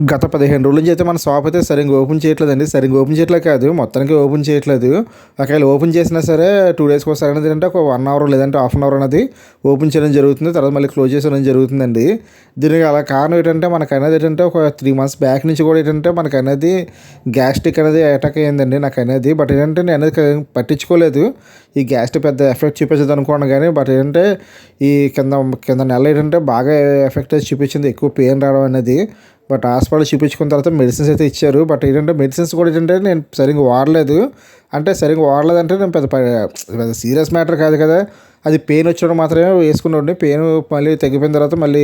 గత 15 రోజుల నుంచి అయితే మన షాప్ అయితే సరిగ్గా ఓపెన్ చేయట్లేదండి. సరిగ్గా ఓపెన్ చేయట్లేదు కాదు, మొత్తానికి ఓపెన్ చేయట్లేదు. ఒకవేళ ఓపెన్ చేసినా సరే 2 డేస్‌కి ఒకసారి అనేది ఏంటంటే ఒక 1 అవర్ లేదంటే హాఫ్ అన్ అవర్ అనేది ఓపెన్ చేయడం జరుగుతుంది. తర్వాత మళ్ళీ క్లోజ్ చేసేయడం జరుగుతుందండి. దీనికి అలా కారణం ఏంటంటే మనకనేది ఏంటంటే ఒక 3 మంత్స్ బ్యాక్ నుంచి కూడా ఏంటంటే మనకనేది గ్యాస్ట్రిక్ అనేది అటాక్ అయ్యిందండి నాకనేది. బట్ ఏంటంటే నేను అనేది పట్టించుకోలేదు. ఈ గ్యాస్ట్రిక్ పెద్ద ఎఫెక్ట్ చూపించదు అనుకున్నాను కానీ బట్ ఏంటంటే ఈ కింద కింద నెల ఏంటంటే బాగా ఎఫెక్ట్ అయితే చూపించింది. ఎక్కువ పెయిన్ రావడం అనేది. బట్ హాస్పిటల్ చూపించుకున్న తర్వాత మెడిసిన్స్ అయితే ఇచ్చారు. బట్ ఏంటంటే మెడిసిన్స్ కూడా ఏంటంటే నేను సరిగ్గా వాడలేదు. అంటే సరిగ్గా వాడలేదంటే నేను పెద్ద సీరియస్ మ్యాటర్ కాదు కదా. అది పెయిన్ వచ్చినప్పుడు మాత్రమే వేసుకునేవాడిని. పెయిన్ మళ్ళీ తగ్గిపోయిన తర్వాత మళ్ళీ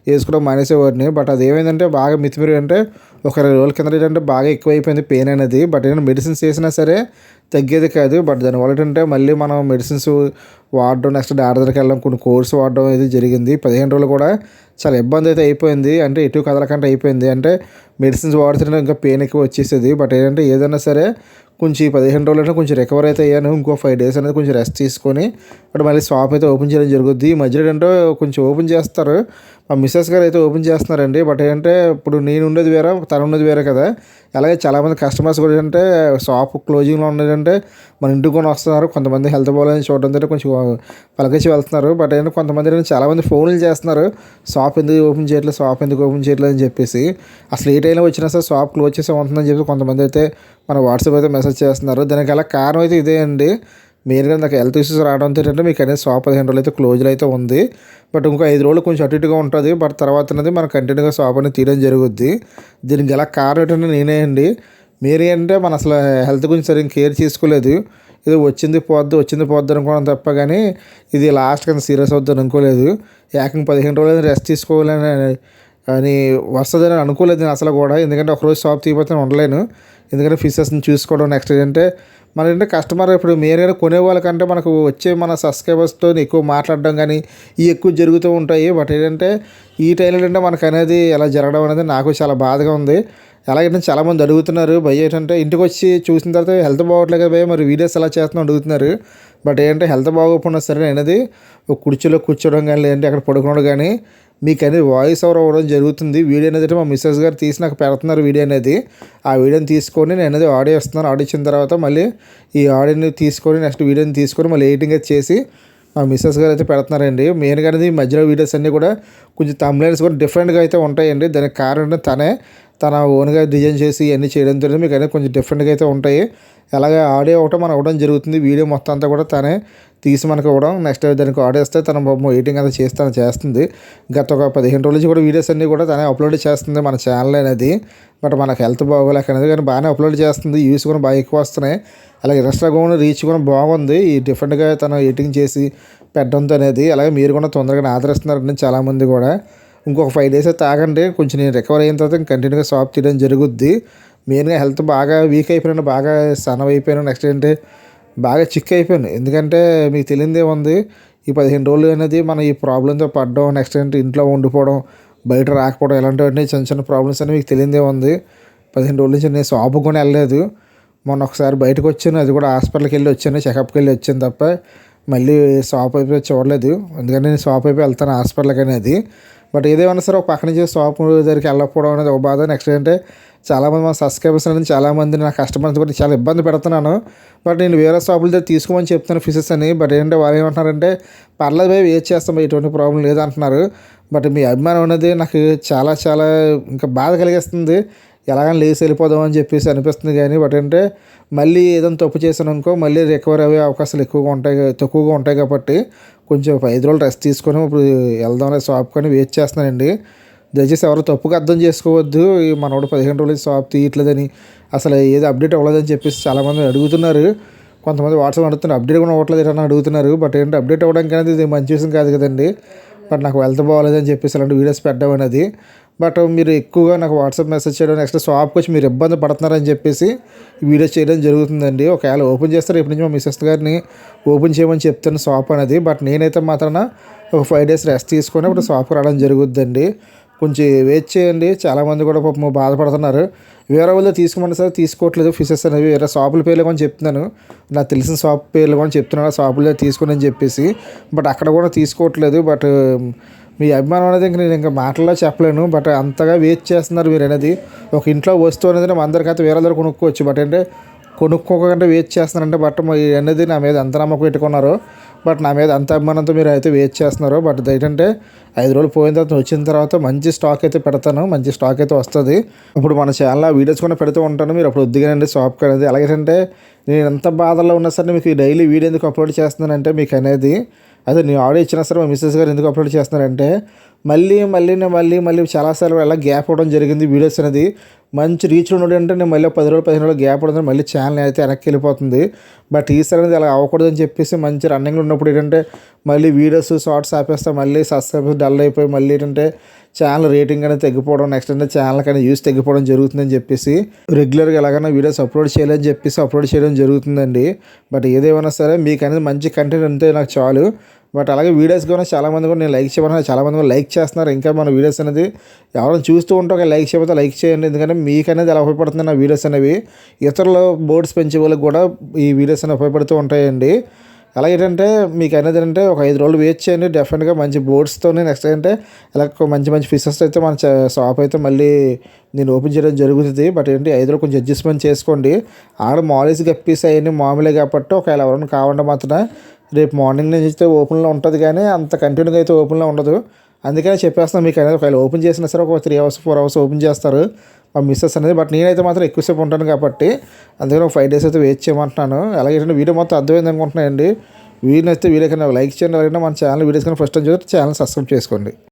వేసుకోవడం మానేసేవాడిని. బట్ అది ఏమైందంటే బాగా మితిమీరి అంటే ఒక 2 రోజుల కిందట ఏంటంటే బాగా ఎక్కువైపోయింది పెయిన్ అనేది. బట్ ఏంటంటే మెడిసిన్స్ వేసినా సరే తగ్గేది కాదు. బట్ దానివల్ల ఏంటంటే మళ్ళీ మనం మెడిసిన్స్ వాడడం, నెక్స్ట్ డాక్టర్ దగ్గరికి వెళ్ళడం, కొన్ని కోర్స్ వాడడం అనేది జరిగింది. 15 రోజులు కూడా చాలా ఇబ్బంది అయితే అయిపోయింది. అంటే ఎటు కదలకుండా అయిపోయింది. అంటే మెడిసిన్స్ వాడుతుంటే ఇంకా పెయిన్ ఎక్కువ వచ్చేసేది. బట్ ఏంటంటే ఏదైనా సరే కొంచెం ఈ 15 రోజులు అంటే కొంచెం రికవర్ అయితే అయ్యాను. ఇంకో 5 డేస్ అనేది కొంచెం రెస్ట్ తీసుకొని అప్పుడు మళ్ళీ షాప్ అయితే ఓపెన్ చేయడం జరుగుద్ది. ఈ మధ్యలో ఏంటంటే కొంచెం ఓపెన్ చేస్తారు. మా మిస్సెస్ గారు అయితే ఓపెన్ చేస్తున్నారండి. బట్ ఏంటంటే ఇప్పుడు నేను ఉండేది వేరే, తను ఉండేది వేరే కదా. అలాగే చాలామంది కస్టమర్స్ కూడా ఏంటంటే షాప్ క్లోజింగ్లో ఉన్నదంటే మన ఇంటికి కొని వస్తున్నారు. కొంతమంది హెల్త్ బాగాలేదని చూడడం కొంచెం పలకరించి వెళ్తున్నారు. బట్ ఏంటంటే కొంతమంది ఏంటంటే చాలామంది ఫోన్లు చేస్తున్నారు. షాప్ ఎందుకు ఓపెన్ చేయట్లేదు, షాప్ ఎందుకు ఓపెన్ చేయట్లేదు అని చెప్పేసి. అసలు ఏ టైంలో వచ్చినా సరే షాప్ క్లోజ్ చేసి ఉంటుందని చెప్పి కొంతమంది అయితే మన వాట్సాప్ అయితే మెసేజ్ చేస్తున్నారు. దానికి అలా కారణం అయితే ఇదే అండి. మెయిన్గా నాకు హెల్త్ ఇష్యూస్ రావడంతో ఏంటంటే మీకు అనేది షాప్ 15 రోజులు అయితే క్లోజ్లో అయితే ఉంది. బట్ ఇంకో 5 రోజులు కొంచెం అటు ఇటుగా ఉంటుంది. బట్ తర్వాత అనేది మనం కంటిన్యూగా షాప్ అనేది తీయడం జరుగుద్ది. దీనికి గల కారణం ఏంటంటే నేనే అండి. మీరు ఏంటంటే మన అసలు హెల్త్ గురించి సరిగ్గా కేర్ చేసుకోలేదు. ఇది వచ్చింది పోద్ది అనుకోవడం తప్ప కానీ ఇది లాస్ట్ కింద సీరియస్ అవుద్దని అనుకోలేదు. ఏకంగా 15 రోజులు రెస్ట్ తీసుకోవాలని అని వస్తుందని అనుకోలేదు నేను అసలు కూడా. ఎందుకంటే ఒకరోజు షాప్ తీయకపోతే ఉండలేను. ఎందుకంటే ఫిషెస్ని చూసుకోవడం, నెక్స్ట్ ఏంటంటే మన ఏంటంటే కస్టమర్ ఇప్పుడు మెయిన్గా కొనే వాళ్ళకంటే మనకు వచ్చే మన సబ్స్క్రైబర్స్తో ఎక్కువ మాట్లాడడం కానీ ఇవి ఎక్కువ జరుగుతూ ఉంటాయి. బట్ ఏంటంటే ఈ టైంలో ఏంటంటే మనకు అనేది ఎలా జరగడం అనేది నాకు చాలా బాధగా ఉంది. ఎలాగంటే చాలామంది అడుగుతున్నారు, భయ్య ఏంటంటే ఇంటికి వచ్చి చూసిన తర్వాత హెల్త్ బాగోట్లేదు కదా భయ్య, మరి వీడియోస్ ఎలా చేస్తున్నావు అడుగుతున్నారు. బట్ ఏంటంటే హెల్త్ బాగోకపోయినా సరే అనేది ఒక కుర్చీలో కూర్చోవడం కానీ లేదంటే అక్కడ పడుకోవడం కానీ మీకు అనేది వాయిస్ ఓవర్ అవ్వడం జరుగుతుంది. వీడియో అనేది మా మిస్సెస్ గారు తీసి నాకు పెడుతున్నారు వీడియో అనేది. ఆ వీడియోని తీసుకొని నేను అనేది ఆడియో ఇస్తున్నాను. ఆడియో ఇచ్చిన తర్వాత మళ్ళీ ఈ ఆడియోని తీసుకొని నెక్స్ట్ వీడియోని తీసుకొని మళ్ళీ ఎడిటింగ్ అయితే చేసి మా మిస్సెస్ గారు అయితే పెడుతున్నారండి. మెయిన్గా అనేది ఈ మధ్యలో వీడియోస్ అన్నీ కూడా కొంచెం థంబ్నెయిల్స్ కూడా డిఫరెంట్గా అయితే ఉంటాయండి. దానికి కారణం తన ఓన్గా డిజైన్ చేసి ఇవన్నీ చేయడం జరిగింది. మీకు అనేది కొంచెం డిఫరెంట్గా అయితే ఉంటాయి. అలాగే ఆడియో ఒకటి మనం ఇవ్వడం జరుగుతుంది. వీడియో మొత్తం అంతా కూడా తనే తీసి మనకు ఇవ్వడం, నెక్స్ట్ దానికి ఆడియో వస్తే తన ఎడిటింగ్ అంతా చేస్తుంది. గత ఒక 15 రోజుల నుంచి కూడా వీడియోస్ అన్నీ కూడా తనే అప్లోడ్ చేస్తుంది మన ఛానల్ అనేది. బట్ మనకు హెల్త్ బాగోలేక అనేది కానీ బాగానే అప్లోడ్ చేస్తుంది. వ్యూస్ కూడా బాగా ఎక్కువ వస్తున్నాయి. అలాగే ఇన్స్టాగ్రామ్ రీచ్ కూడా బాగుంది. ఈ డిఫరెంట్గా తను ఎడిటింగ్ చేసి పెట్టడంతో అనేది. అలాగే మీరు కూడా తొందరగా ఆదరిస్తున్నారండి చాలామంది కూడా. ఇంకొక 5 డేస్ అయితే ఆగండి. కొంచెం నేను రికవర్ అయిన తర్వాత కంటిన్యూగా షాప్ తీయడం జరుగుద్ది. మెయిన్గా హెల్త్ బాగా వీక్ అయిపోయాను, బాగా సన్నం అయిపోయాను. నెక్స్ట్ ఏంటంటే బాగా చిక్ అయిపోయాను. ఎందుకంటే మీకు తెలియదే ఉంది, ఈ 15 రోజులు అనేది మనం ఈ ప్రాబ్లంతో పడడం, నెక్స్ట్ ఏంటంటే ఇంట్లో ఉండిపోవడం, బయట రాకపోవడం, ఇలాంటివన్నీ చిన్న చిన్న ప్రాబ్లమ్స్ అని మీకు తెలియదే ఉంది. 15 రోజుల నుంచి నేను షాపుకి కూడా వెళ్ళలేదు. మొన్న ఒకసారి బయటకు వచ్చాను, అది కూడా హాస్పిటల్కి వెళ్ళి వచ్చాను, చెకప్కి వెళ్ళి వచ్చాను తప్ప మళ్ళీ షాప్ అయిపోయి చూడలేదు. ఎందుకంటే నేను షాప్ అయిపోయి వెళ్తాను హాస్పిటల్కి అనేది. బట్ ఏదేమన్నా సరే ఒక పక్క నుంచి షాప్ దగ్గరికి వెళ్ళకపోవడం అనేది ఒక బాధ. నెక్స్ట్ ఏంటంటే చాలామంది మన సబ్స్క్రైబర్స్ అనేది చాలామంది నా కస్టమర్స్ కూడా చాలా ఇబ్బంది పెడుతున్నాను. బట్ నేను వేరే షాపుల దగ్గర తీసుకోమని చెప్తాను ఫిషెస్ అని. బట్ ఏంటంటే వాళ్ళు ఏమంటున్నారంటే పర్లేదు భయ్ వెయిట్ చేస్తాం, ఎటువంటి ప్రాబ్లం లేదంటున్నారు. బట్ మీ అభిమానం అనేది నాకు చాలా చాలా ఇంకా బాధ కలిగిస్తుంది. ఎలాగైనా లేచి వెళ్ళిపోదాం అని చెప్పేసి అనిపిస్తుంది కానీ బట్ అంటే మళ్ళీ ఏదైనా తప్పు చేశాను అనుకో మళ్ళీ రికవర్ అయ్యే అవకాశాలు తక్కువగా ఉంటాయి కాబట్టి కొంచెం 5 రోజులు రెస్ట్ తీసుకొని ఇప్పుడు వెళ్దాం షాప్ కానీ వెయిట్ చేస్తున్నానండి. దయచేసి ఎవరు తప్పుగా అర్థం చేసుకోవద్దు. మనోడు 15 రోజులు షాప్ తీయట్లేదని, అసలు ఏది అప్డేట్ అవ్వలేదని చెప్పేసి చాలామంది అడుగుతున్నారు. కొంతమంది వాట్సాప్ అడుగుతున్నారు, అప్డేట్ కూడా అవ్వట్లేదు అని అడుగుతున్నారు. బట్ ఏంటంటే అప్డేట్ అవ్వడానికి అనేది ఇది మంచి విషయం కాదు కదండి. బట్ నాకు హెల్త్ బాగోలేదని చెప్పేసి అలాంటి వీడియోస్ పెట్టడం అనేది. బట్ మీరు ఎక్కువగా నాకు వాట్సాప్ మెసేజ్ చేయడం, నెక్స్ట్ షాప్కి వచ్చి మీరు ఇబ్బంది పడుతున్నారని చెప్పేసి ఈ వీడియోస్ చేయడం జరుగుతుందండి. ఒకవేళ ఓపెన్ చేస్తారు ఇప్పటి నుంచి మా మిస్సెస్ గారిని ఓపెన్ చేయమని చెప్తాను షాప్ అనేది. బట్ నేనైతే మాత్రాన ఒక 5 డేస్ రెస్ట్ తీసుకొని ఇప్పుడు షాప్కి రావడం జరుగుద్దండి. కొంచెం వెయిట్ చేయండి. చాలామంది కూడా పాపం బాధపడుతున్నారు. వేరే వాళ్ళు తీసుకోమని సరే తీసుకోవట్లేదు ఫిషెస్ అనేవి. వేరే షాపుల పేర్లు కూడా చెప్తున్నాను, నాకు తెలిసిన షాప్ పేర్లు కూడా చెప్తున్నాను షాపుల్లో తీసుకుని అని చెప్పేసి. బట్ అక్కడ కూడా తీసుకోవట్లేదు. బట్ మీ అభిమానం అనేది ఇంక నేను ఇంకా మాటల్లో చెప్పలేను. బట్ అంతగా వెయిట్ చేస్తున్నారు మీరు అనేది. ఒక ఇంట్లో వస్తువు అనేది మన అందరికైతే వేరే దగ్గర కొనుక్కోవచ్చు. బట్ అంటే కొనుక్కోకుండా వెయిట్ చేస్తున్నారంటే బట్ అనేది నా మీద ఎంత నమ్మకం పెట్టుకున్నారో, బట్ నా మీద అంత అభిమానంతో మీరు అయితే వెయిట్ చేస్తున్నారు. బట్ ఏంటంటే 5 రోజులు పోయిన తర్వాత వచ్చిన తర్వాత మంచి స్టాక్ అయితే పెడతాను. మంచి స్టాక్ అయితే వస్తుంది. ఇప్పుడు మన ఛానల్లో వీడియోస్ కూడా పెడుతూ ఉంటాను. మీరు అప్పుడు వద్దుగానండి షాప్కి అనేది. అలాగేంటే నేను ఎంత బాధల్లో ఉన్నా సరే మీకు డైలీ వీడియో ఎందుకు అప్లోడ్ చేస్తున్నానంటే మీకు అనేది అదే నేను ఆడియో ఇచ్చినా సరే మా మిస్సెస్ గారు ఎందుకు అప్లోడ్ చేస్తున్నారంటే మళ్ళీ చాలాసార్లు అలా గ్యాప్ అవ్వడం జరిగింది. వీడియోస్ అనేది మంచి రీచ్లో ఉండడంటే నేను మళ్ళీ 10 రోజులు 15 రోజులు గ్యాప్ అవ్వడం మళ్ళీ ఛానల్ అయితే వెనక్కి వెళ్ళిపోతుంది. బట్ ఈసారి అనేది అలా అవ్వకూడదని చెప్పేసి మంచి రన్నింగ్లో ఉన్నప్పుడు ఏంటంటే మళ్ళీ వీడియోస్ షార్ట్స్ ఆపేస్తే మళ్ళీ సబ్స్క్రైబర్స్ డల్ అయిపోయి మళ్ళీ ఏంటంటే ఛానల్ రేటింగ్ అనేది తగ్గిపోవడం, నెక్స్ట్ అంటే ఛానల్ కానీ యూస్ తగ్గిపోవడం జరుగుతుందని చెప్పేసి రెగ్యులర్గా ఎలాగైనా వీడియోస్ అప్లోడ్ చేయాలని చెప్పేసి అప్లోడ్ చేయడం జరుగుతుందండి. బట్ ఏదేమైనా సరే మీకు అనేది మంచి కంటెంట్ ఉంటే నాకు చాలు. బట్ అలాగే వీడియోస్ కూడా చాలామంది కూడా నేను లైక్ చేయమన్నా చాలామంది కూడా లైక్ చేస్తున్నారు. ఇంకా మన వీడియోస్ అనేది ఎవరైనా చూస్తూ ఉంటే ఒక లైక్ చేయకపోతే లైక్ చేయండి. ఎందుకంటే మీకు అనేది ఎలా ఉపయోగపడుతుంది నా వీడియోస్ అనేవి ఇతరుల బోర్డ్స్ పెంచే వాళ్ళకి కూడా ఈ వీడియోస్ అనేవి ఉపయోగపడుతూ ఉంటాయండి. అలాగేంటంటే మీకు అనేది అంటే ఒక 5 రోజులు వెయిట్ చేయండి. డెఫినెట్గా మంచి బోర్డ్స్తో నెక్స్ట్ ఏంటంటే ఇలా మంచి ఫిషెస్ అయితే మన షాప్ అయితే మళ్ళీ నేను ఓపెన్ చేయడం జరుగుతుంది. బట్ ఏంటి 5 రోజులు కొంచెం అడ్జస్ట్మెంట్ చేసుకోండి. ఆడ మామూలు గప్పీస్ అవన్నీ మామూలే కాబట్టి ఒకవేళ ఎవరైనా కావాలంటే మాత్రం రేపు మార్నింగ్ నుంచి అయితే ఓపెన్లో ఉంటుంది, కానీ అంత కంటిన్యూగా అయితే ఓపెన్లో ఉండదు. అందుకనే చెప్పేస్తాను మీకు అనేది ఒకవేళ ఓపెన్ చేసినా సరే ఒక 3 అవర్స్ 4 అవర్స్ ఓపెన్ చేస్తారు మా మిస్సెస్ అనేది. బట్ నేనైతే మాత్రం ఎక్కువసేపు ఉంటాను కాబట్టి అందుకని ఒక 5 డేస్ అయితే వెయిట్ చేయమంటున్నాను. అలాగే వీడియో మొత్తం అర్థమైంది అనుకుంటున్నానండి. వీడియో అయితే వీడియో కన్నా లైక్ చేయండి. అలాగే మన ఛానల్ వీడియోస్ కన్నా ఫస్ట్ టైం చూస్తే ఛానల్ సబ్స్క్రైబ్ చేసుకోండి.